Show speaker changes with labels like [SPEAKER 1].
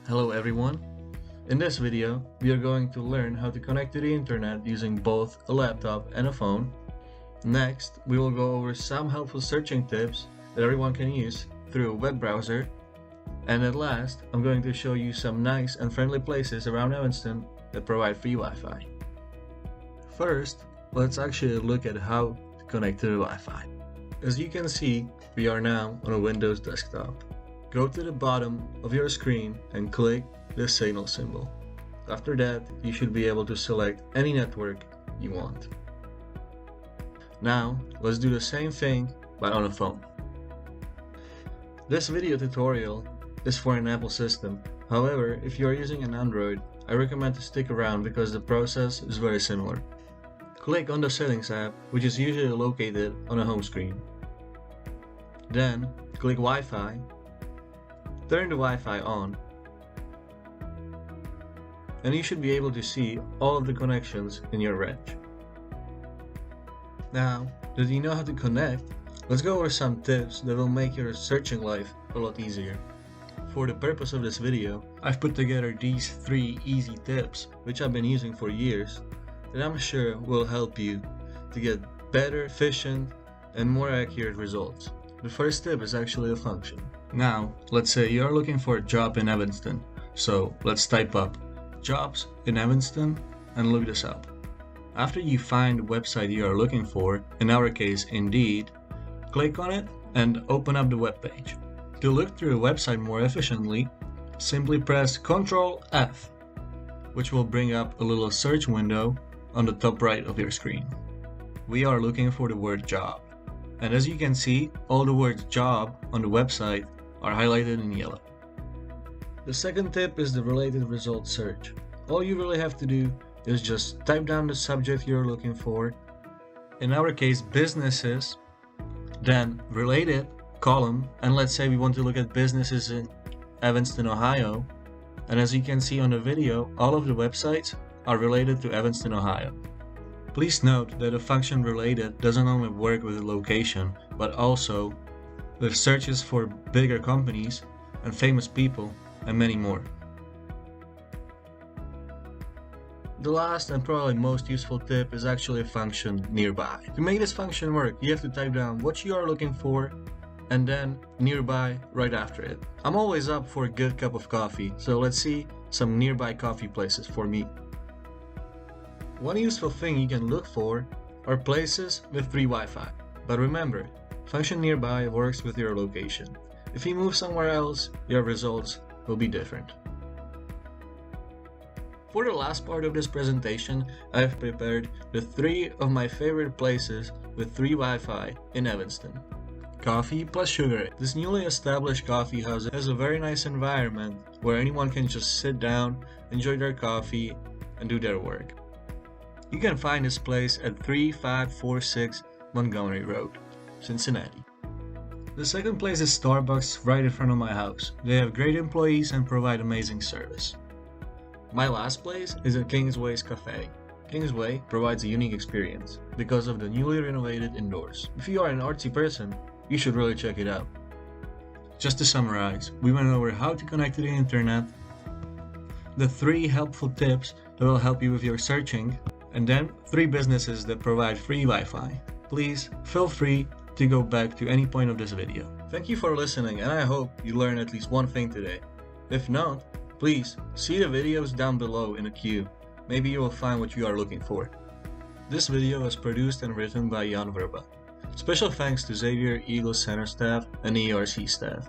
[SPEAKER 1] Hello everyone. In this video, we are going to learn how to connect to the internet using both a laptop and a phone. Next, we will go over some helpful searching tips that everyone can use through a web browser. And at last, I'm going to show you some nice and friendly places around Evanston that provide free Wi-Fi. First, let's actually look at how to connect to the Wi-Fi. As you can see, we are now on a Windows desktop. Go to the bottom of your screen and click the signal symbol. After that, you should be able to select any network you want. Now, let's do the same thing but on a phone. This video tutorial is for an Apple system. However, if you are using an Android, I recommend to stick around because the process is very similar. Click on the Settings app, which is usually located on the home screen. Then, click Wi-Fi. Turn the Wi-Fi on, and you should be able to see all of the connections in your range. Now that you know how to connect, let's go over some tips that will make your searching life a lot easier. For the purpose of this video, I've put together these 3 easy tips, which I've been using for years, that I'm sure will help you to get better, efficient, and more accurate results. The first tip is actually a function. Now, let's say you're looking for a job in Evanston. So let's type up jobs in Evanston and look this up. After you find the website you are looking for, in our case Indeed, click on it and open up the web page. To look through the website more efficiently, simply press Ctrl F, which will bring up a little search window on the top right of your screen. We are looking for the word job. And as you can see, all the words job on the website are highlighted in yellow. The second tip is the related result search. All you really have to do is just type down the subject you're looking for, in our case businesses, then related column, and let's say we want to look at businesses in Evanston, Ohio, and as you can see on the video, all of the websites are related to Evanston, Ohio. Please note that the function related doesn't only work with the location, but also with searches for bigger companies and famous people and many more. The last and probably most useful tip is actually a function nearby. To make this function work, you have to type down what you are looking for and then nearby right after it. I'm always up for a good cup of coffee, so let's see some nearby coffee places for me. One useful thing you can look for are places with free Wi-Fi. But remember, function nearby works with your location. If you move somewhere else, your results will be different. For the last part of this presentation, I have prepared the 3 of my favorite places with free Wi-Fi in Evanston. Coffee plus Sugar. This newly established coffee house has a very nice environment where anyone can just sit down, enjoy their coffee, and do their work. You can find this place at 3546 Montgomery Road, Cincinnati. The second place is Starbucks right in front of my house. They have great employees and provide amazing service. My last place is at Kingsway's Cafe. Kingsway provides a unique experience because of the newly renovated indoors. If you are an artsy person, you should really check it out. Just to summarize, we went over how to connect to the internet, the 3 helpful tips that will help you with your searching, and then 3 businesses that provide free Wi-Fi. Please feel free to go back to any point of this video. Thank you for listening, and I hope you learned at least one thing today. If not, please see the videos down below in a queue. Maybe you will find what you are looking for. This video was produced and written by Jan Verba. Special thanks to Xavier Eagle Center staff and EERC staff.